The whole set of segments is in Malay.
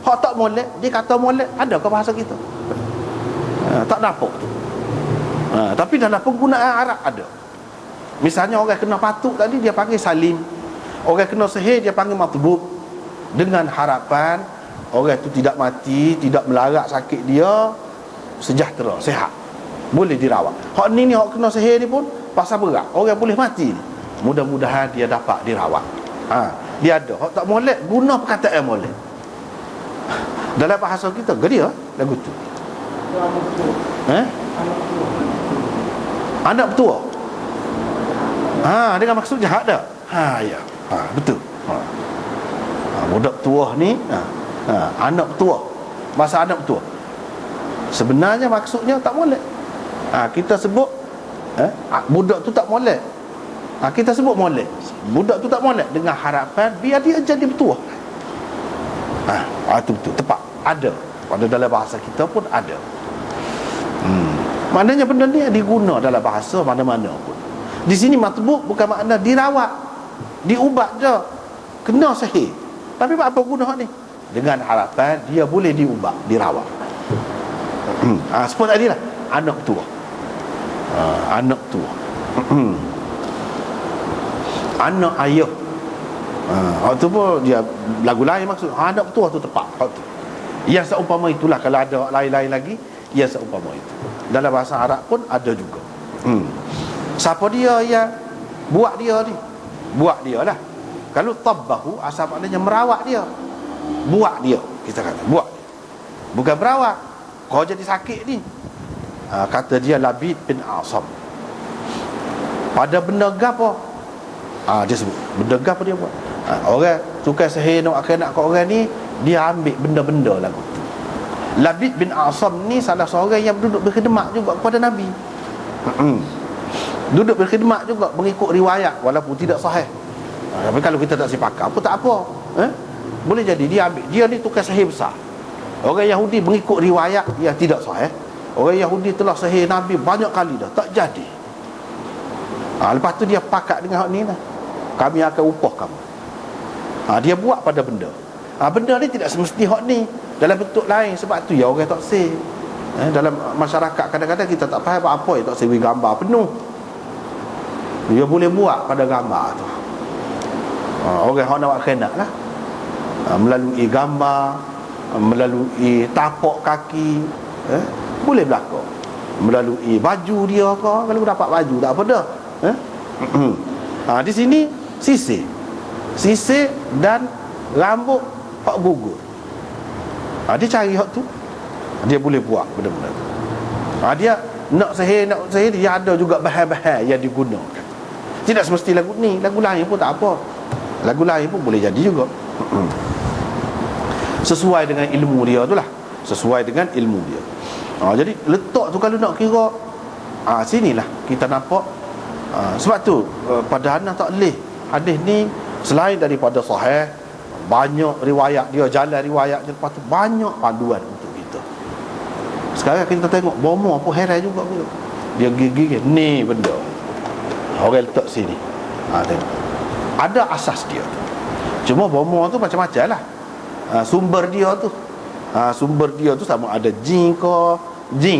Hak tak molek, dia kata molek, ada ke bahasa kita? Tak dapat tu. Tapi dalam penggunaan Arab ada. Misalnya orang kena patuk tadi, dia panggil salim. Orang kena sihir, dia panggil matbub. Dengan harapan orang itu tidak mati, tidak melarat sakit dia, sejahtera, sihat, boleh dirawat. Hak ni hak kena sihir ni pun pasal berat, orang boleh mati ni, mudah-mudahan dia dapat dirawat. Dia ada. Hak tak molek, guna perkataan molek. Dalam bahasa kita geria lagu tu. Anak tua. Dengan maksud jahat dah. Ya. Betul. Budak tua ni anak tua. Masa anak tua, sebenarnya maksudnya tak molek. Kita sebut budak tu tak molek. Kita sebut molek. Budak tu tak molek dengan harapan biar dia jadi bertuah. Itu betul, tepat. Ada. Pada dalam bahasa kita pun ada. Maknanya benda ni diguna dalam bahasa mana-mana pun. Di sini matbuk bukan makna dirawat, diubat je, kena sihir. Tapi apa guna ni? Dengan harapan dia boleh diubat, dirawat. Seperti tadi lah, anak tua. Anak tua. Anak ayah. Waktu pun dia lagu lain maksud. Anak tua tu tepat. Waktu yang seumpama itulah. Kalau ada lain-lain lagi, yang seumpama itu. Dalam bahasa Arab pun ada juga. Siapa dia yang buat dia ni? Buat dia lah. Kalau tabbahu, asal maknanya merawat dia. Buat dia, kita kata buat dia, bukan berawat. Kau jadi sakit ni, kata dia Labid bin Asam. Pada benda gapo? Dia sebut benda gapo dia buat. Orang tukar sihir nak kat orang ni, dia ambil benda-benda lagu tu. Labid bin Asam ni salah seorang yang duduk berkhidmat juga kepada Nabi. Duduk berkhidmat juga mengikut riwayat walaupun tidak sahih. Tapi kalau kita tak sepakat apa tak apa. Boleh jadi dia ambil. Dia ni tukar sihir besar. Orang Yahudi mengikut riwayat yang tidak sahih. Orang Yahudi telah sihir Nabi banyak kali dah, tak jadi. Lepas tu dia pakat dengan hak ni lah. Kami akan upah kamu. Dia buat pada benda. Benda ni tidak semesti hak ni, dalam bentuk lain. Sebab tu ya orang tak sihir. Dalam masyarakat kadang-kadang kita tak faham apa yang tak sihir gambar penuh. Dia boleh buat pada gambar tu. Orang hak nak kena lah. Melalui gambar, melalui tapak kaki, boleh berlaku. Melalui baju dia ke, kalau dapat baju tak apa dah. Di sini sisir dan rambut hak gugur. Dia cari hak tu, dia boleh buat benda-benda tu. Dia nak sihir dia ada juga bahan-bahan yang digunakan. Tidak semesti lagu ni, lagu lain pun tak apa. Lagu lain pun boleh jadi juga. Sesuai dengan ilmu dia tu lah. Sesuai dengan ilmu dia. Jadi letak tu kalau nak kira, sinilah kita nampak. Sebab tu pada Hanah tak boleh hadis ni selain daripada sahih, banyak riwayat dia, jalan riwayat dia, lepas tu banyak panduan untuk kita. Sekarang kita tengok bomo pun heran juga pula. Dia gigi ni benda orang letak sini. Tengok ada asas dia tu. Cuma bomo tu macam-macam lah. Sumber dia tu sama ada jin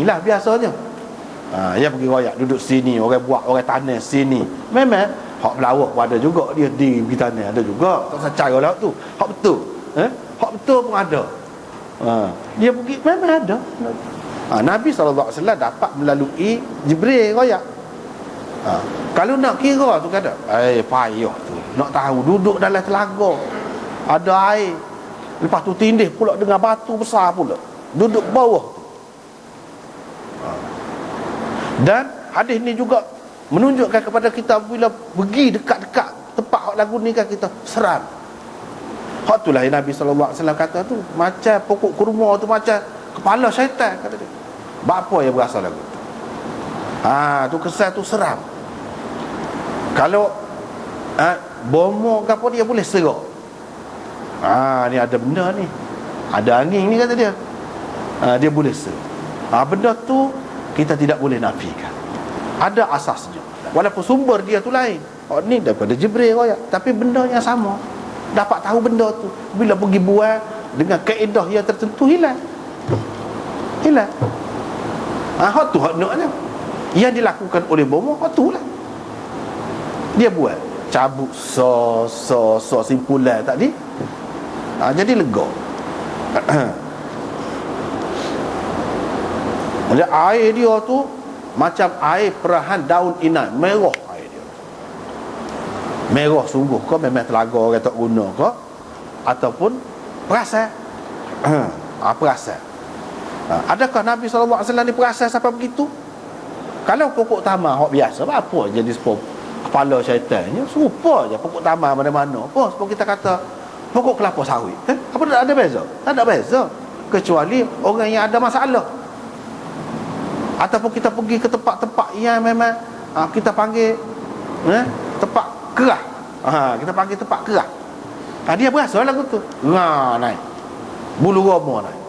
lah biasanya. Yang pergi royak duduk sini, orang buat, orang tanah sini. Memang hak pelawak pun ada juga, dia di pergi tanah ada juga. Tak usah cara lah tu. Hak betul. Hak betul pun ada. Dia pergi memang ada. Nabi SAW dapat melalui Jibril royak. Kalau nak kira tu kata, payah tu. Nak tahu duduk dalam telaga, ada air. Lepas tu tindih pula dengan batu besar pula, duduk bawah tu. Dan hadis ni juga menunjukkan kepada kita bila pergi dekat-dekat tempat hak lagu ni kan kita seram. Hak itulah yang Nabi SAW kata tu, macam pokok kurma tu macam kepala syaitan kata dia. Bapa yang berasal lagu tu. Tu kesan tu seram. Kalau bomo ke apa dia boleh serak. Ni ada benda ni, ada angin ni kata dia. Dia boleh serak. Benda tu kita tidak boleh nafikan. Ada asasnya. Walaupun sumber dia tu lain. Ni daripada Jibril royak, tapi benda yang sama. Dapat tahu benda tu. Bila pergi buat, dengan kaedah yang tertentu hilang. Hak tu hak naknya. Yang dilakukan oleh bomoh hak tu lah. Dia buat cabut simpulan tadi. Jadi lega. Oleh air dia tu macam air perahan daun inai, merah air dia. Merah sungguh ke memang telaga orang tak guna ke ataupun perasan. Perasan. Adakah Nabi SAW ni perasan sampai begitu? Kalau pokok tamar hak biasa, apa jadi kepala syaitannya serupa je pokok tamar mana-mana. Apa sebab kita kata pokok kelapa sawit? Apa tak ada beza? Tak ada beza, kecuali orang yang ada masalah. Ataupun kita pergi ke tempat-tempat yang memang kita panggil tempat kerah. Kita panggil tempat kerah. Dia berasa lagu tu. Naik. Bulu roma naik.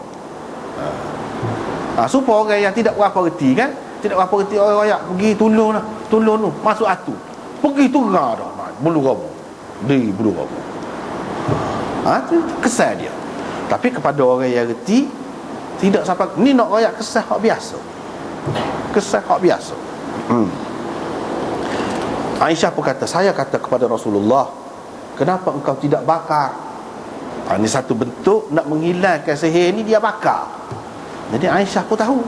Supaya orang yang tidak berapa reti kan, tidak berapa reti orang pergi tolong tu masuk atu. Pergi tu dah bulu roma. Di bulu roma. Itu kesal dia. Tapi kepada orang yang reti tidak sampai ni nak royak kesal hak biasa. Kesal hak biasa. Aisyah pun kata, saya kata kepada Rasulullah, kenapa engkau tidak bakar? Ini satu bentuk nak menghilangkan sihir ni, dia bakar. Jadi Aisyah pun tahu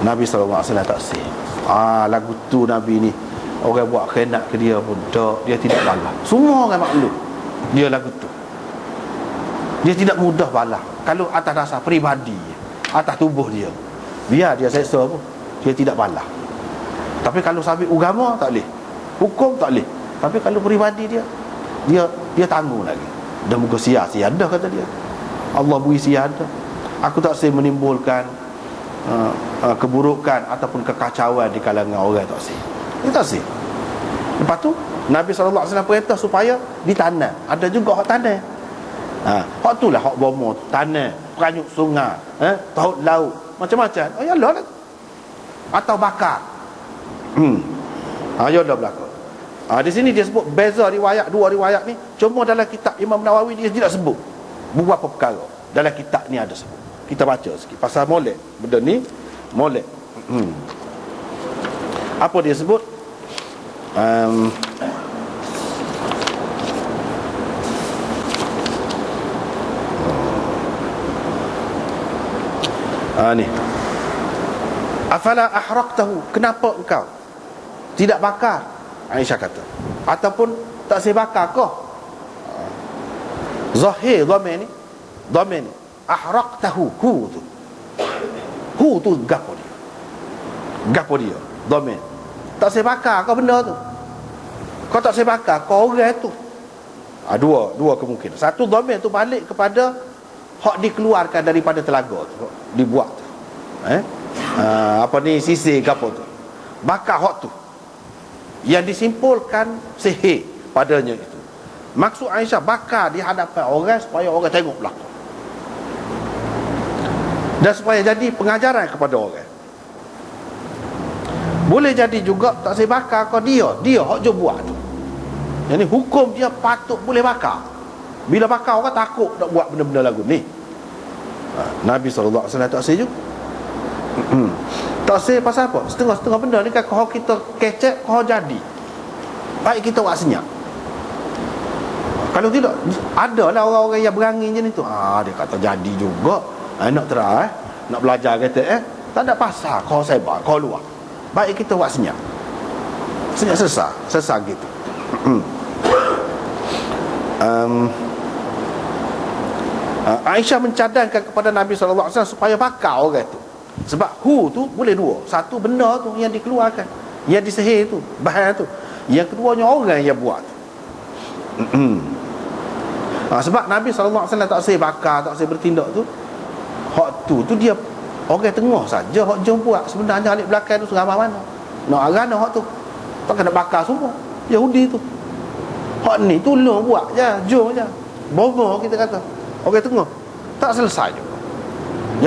Nabi SAW tak sihir. Lagu tu Nabi ni orang buat khianat ke dia pun tak, dia tidak balas. Semua orang maklum dia lagu tu. Dia tidak mudah balas kalau atas dasar peribadi, atas tubuh dia. Biar dia seksa pun dia tidak balas. Tapi kalau sabit agama tak boleh, hukum tak boleh. Tapi kalau peribadi dia tanggung lagi. Dah muka sia-sia dah kata dia. Allah beri sia dah. Aku tak saya menimbulkan keburukan ataupun kekacauan di kalangan orang tak sih. Dia tak sih. Lepas tu Nabi SAW perintah supaya ditanam. Ada juga hak tanam. Hak tu lah hak bomo, tanam, peranyuk sungai, taut laut, macam-macam. Yalah lah. Atau bakar. Ya dah belaka. Di sini dia sebut beza riwayat, dua riwayat ni. Cuma dalam kitab Imam Nawawi dia tidak sebut beberapa perkara. Dalam kitab ni ada sebut. Kita baca sikit pasal molek. Benda ni molek. Apa dia sebut? Ni. Afala ahraqtahu? Kenapa engkau tidak bakar? Aisyah kata. Ataupun tak saya bakar kau? Zahir dhamir ni ahraqtahu, hu tu gapo dia dhamir. Tak saya bakar kau benda tu. Kau tak saya bakar kau orang tu. Dua kemungkinan. Satu dhamir tu balik kepada hak dikeluarkan daripada telaga tu, dibuat tu. Sisir gapo tu. Bakar hak tu yang disimpulkan sihir padanya itu. Maksud Aisyah bakar di hadapan orang supaya orang tengok belakang, dan supaya jadi pengajaran kepada orang. Boleh jadi juga tak saya bakar kau dia hak je buat tu. Jadi hukum dia patut boleh bakar. Bila bakar orang takut nak buat benda-benda lagu ni. Nabi SAW tak saya juga. Tak say pasal apa? Setengah-setengah benda ni kan kalau kita kecek, kalau jadi baik kita buat senyap. Kalau tidak, adalah orang-orang yang berangin je ni tu. Dia kata jadi juga. Nak try, nak belajar kata tak ada pasal kalau sebar, kalau luar. Baik kita buat senyap. Senyap sesar gitu. Aisyah mencadangkan kepada Nabi SAW supaya bakar orang tu. Sebab hu tu boleh dua. Satu benda tu yang dikeluarkan, yang disihir tu, bahan tu. Yang keduanya orang yang buat tu. Sebab Nabi SAW tak sihir bakar, tak sihir bertindak tu. Hak tu dia orang tengah saja hak jom buat. Sebenarnya alik belakang tu seramai mana. Nak arana hak tu. Tak kena bakar semua Yahudi tu. Hak ni tolong buat je, jom je. Bomo kita kata. Orang tengah tak selesai juga.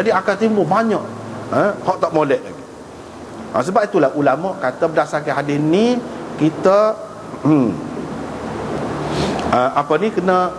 Jadi akan timbul banyak hak tak molek lagi. Sebab itulah ulama kata berdasarkan hadis ni kita kena